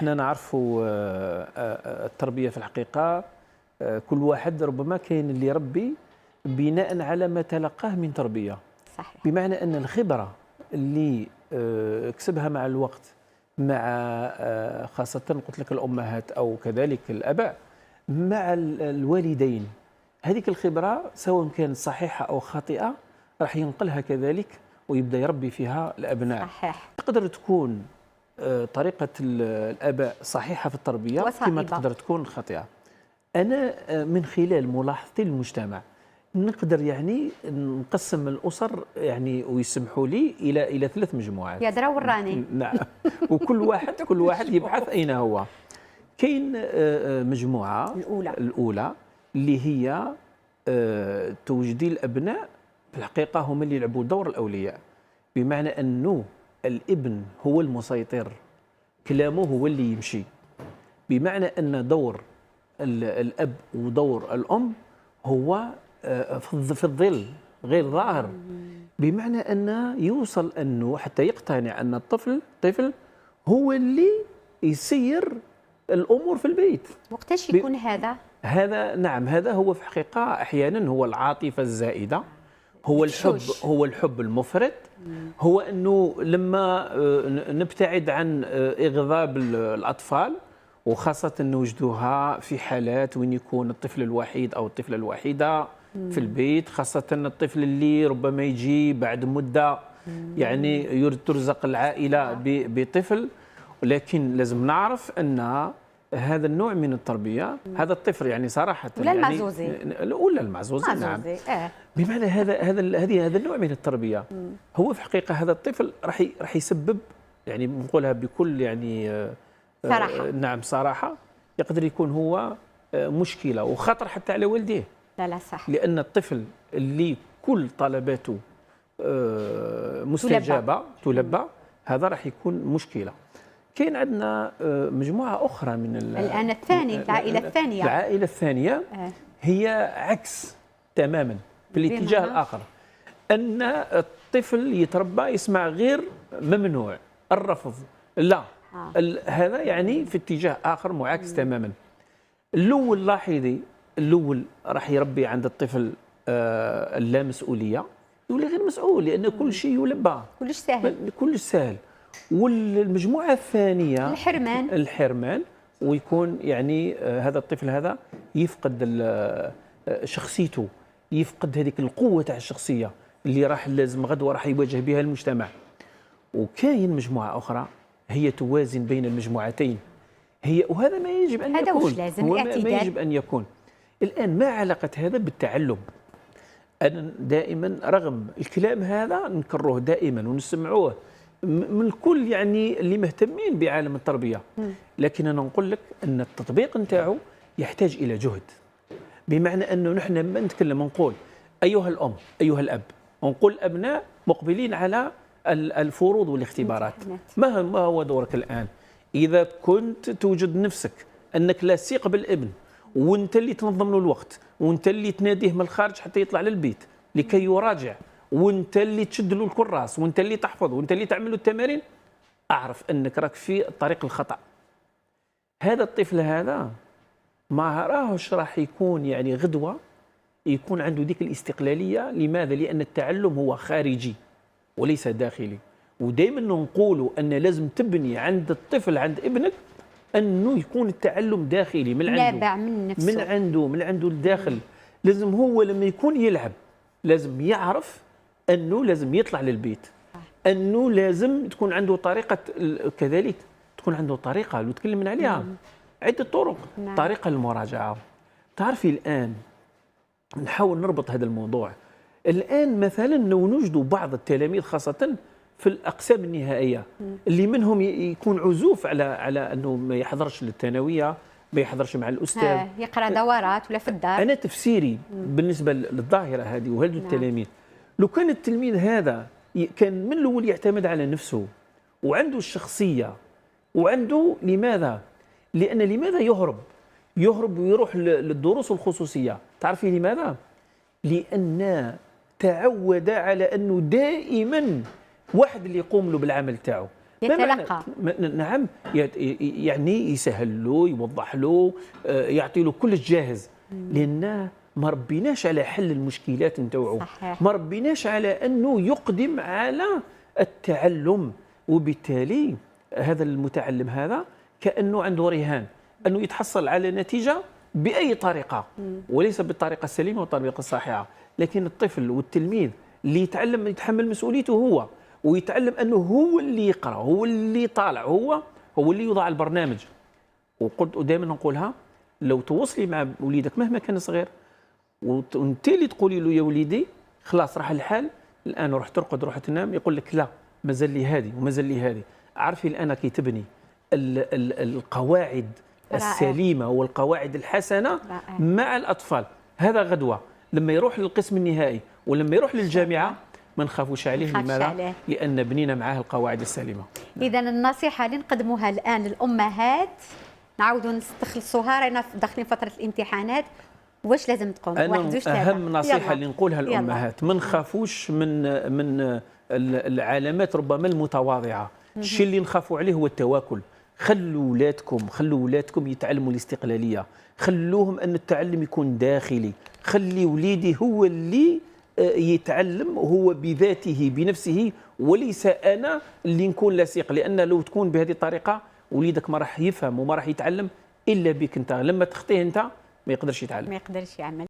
احنا نعرفوا التربيه في الحقيقه كل واحد ربما كاين اللي يربي بناء على ما تلقاه من تربيه. صحيح. بمعنى ان الخبره اللي كسبها مع الوقت مع خاصه قلت لك الامهات او كذلك الاباء مع الوالدين، هذيك الخبره سواء كانت صحيحه او خاطئه راح ينقلها كذلك ويبدا يربي فيها الابناء. صحيح. تقدر تكون طريقه الاباء صحيحه في التربيه كما تقدر تكون خاطئه. انا من خلال ملاحظتي للمجتمع نقدر يعني نقسم الاسر يعني ويسمحوا لي الى 3 مجموعات. يا درا وراني. نعم. وكل واحد يبحث اين هو. كاين مجموعه الاولى اللي هي توجدي الابناء في الحقيقه هم اللي يلعبوا دور الاولياء، بمعنى انه الابن هو المسيطر، كلامه هو اللي يمشي، بمعنى ان دور الاب ودور الام هو في الظل غير ظاهر، بمعنى أن يوصل أنه حتى يقتنع أن الطفل هو اللي يسير الأمور في البيت. وقتاش يكون هذا؟ نعم، هذا هو في الحقيقة أحيانا هو العاطفة الزائدة، هو الحب المفرط، هو أنه لما نبتعد عن إغضاب الأطفال وخاصة نوجدوها في حالات وين يكون الطفل الوحيد أو الطفلة الوحيدة في البيت، خاصة الطفل اللي ربما يجي بعد مدة يعني يريد ترزق العائلة بطفل، ولكن لازم نعرف أن هذا النوع من التربية هذا الطفل يعني صراحة ولا المعزوزي ولا المعزوزي نعم. بمعنى هذا النوع من التربية هو في الحقيقة هذا الطفل راح يسبب يعني نقولها بكل يعني صراحة. نعم صراحة يقدر يكون هو مشكلة وخطر حتى على والديه. لا صح. لأن الطفل اللي كل طلباته مستجابة تلبى هذا راح يكون مشكلة. كاين عندنا مجموعة أخرى من الآن العائلة الثانية هي عكس تماما في الاتجاه الآخر، أن الطفل يتربى يسمع غير ممنوع الرفض لا هذا يعني في اتجاه آخر معاكس تماما. الأول لاحظي الأول راح يربي عند الطفل اللامسؤولية، يولي غير مسؤول لأن كل شيء يلبى كلش سهل. والمجموعة الثانية الحرمان ويكون يعني هذا الطفل هذا يفقد شخصيته، يفقد هذيك القوة تاع الشخصية اللي راح لازم غدوة راح يواجه بها المجتمع. وكاين مجموعة أخرى هي توازن بين المجموعتين، وهذا ما يجب أن هذا يكون ما يجب أن يكون. الآن ما علاقة هذا بالتعلم؟ أنا دائما رغم الكلام هذا نكرره دائما ونسمعوه من الكل يعني اللي مهتمين بعالم التربية، لكن أنا نقول لك أن التطبيق نتاعو يحتاج إلى جهد. بمعنى أنه نحن ما نتكلم نقول أيها الأم أيها الأب، ونقول الأبناء مقبلين على الفروض والاختبارات، ما هو دورك الآن؟ إذا كنت توجد نفسك أنك لا ثق بالابن وانت اللي تنظم له الوقت وانت اللي تناديه من الخارج حتى يطلع للبيت لكي يراجع وانت اللي تشد له الكراس وانت اللي تحفظ وانت اللي تعمل له التمارين، اعرف انك راك في الطريق الخطا. هذا الطفل هذا ما راهوش راح يكون يعني غدوه يكون عنده ديك الاستقلاليه. لماذا؟ لان التعلم هو خارجي وليس داخلي. ودائما نقولوا ان لازم تبني عند الطفل عند ابنك انه يكون التعلم داخلي من عنده، نابع من نفسه، من عنده الداخل. لازم هو لما يكون يلعب لازم يعرف انه لازم يطلع للبيت، انه لازم تكون عنده طريقه، كذلك تكون عنده طريقه لو تكلمنا عليها عده طرق. طريقه المراجعه. تعرفي الان نحاول نربط هذا الموضوع. الان مثلا لو نوجدوا بعض التلاميذ خاصه في الاقسام النهائيه اللي منهم يكون عزوف على انه ما يحضرش للثانويه، ما يحضرش مع الاستاذ، يقرا دورات ولا في الدار. انا تفسيري بالنسبه للظاهره هذه وهذو التلاميذ، لو كان التلميذ هذا كان من الاول يعتمد على نفسه وعنده الشخصيه وعنده لماذا لماذا يهرب ويروح للدروس الخصوصيه؟ تعرفي لماذا؟ لان تعود على انه دائما واحد اللي يقوم له بالعمل تاعو، يتلقى. نعم، يعني يسهل له، يوضح له، يعطي له كلش جاهز، لأن ما ربيناش على حل المشكلات نتوعو، ما ربيناش على أنه يقدم على التعلم. وبالتالي هذا المتعلم هذا كأنه عنده رهان أنه يتحصل على نتيجة بأي طريقة، وليس بالطريقة السليمة والطريقة الصحيحة. لكن الطفل والتلميذ اللي يتعلم يتحمل مسؤوليته هو، ويتعلم أنه هو اللي يقرأ، هو اللي طالع، هو اللي يوضع البرنامج. وقلت دائما نقولها، لو تواصلي مع وليدك مهما كان صغير وانت اللي تقولي له يا وليدي خلاص راح الحال الآن روح ترقد روح تنام، يقول لك لا مازال لي هذه ومازال لي هذه. عارفي الآن كي تبني القواعد السليمة والقواعد الحسنة مع الأطفال، هذا غدوة لما يروح للقسم النهائي ولما يروح للجامعة ما نخافوش عليه. لماذا؟ لأن بنينا معاه القواعد السليمة. إذا النصيحة اللي نقدموها الآن للأمهات، نعاودوا نستخلصوها، رانا داخلين فترة الامتحانات، واش لازم تقوم؟ أهم نصيحة اللي نقولها للأمهات، ما نخافوش من العلامات ربما المتواضعة. الشيء اللي نخافوا عليه هو التواكل. خلوا ولادكم يتعلموا الاستقلالية، خلوهم أن التعلم يكون داخلي، خلي وليدي هو اللي يتعلم هو بذاته بنفسه، وليس أنا اللي نكون لاصق. لأن لو تكون بهذه الطريقة وليدك ما راح يفهم وما راح يتعلم إلا بك أنت. لما تخطيه أنت ما يقدرش يتعلم، ما يقدرش يعمل.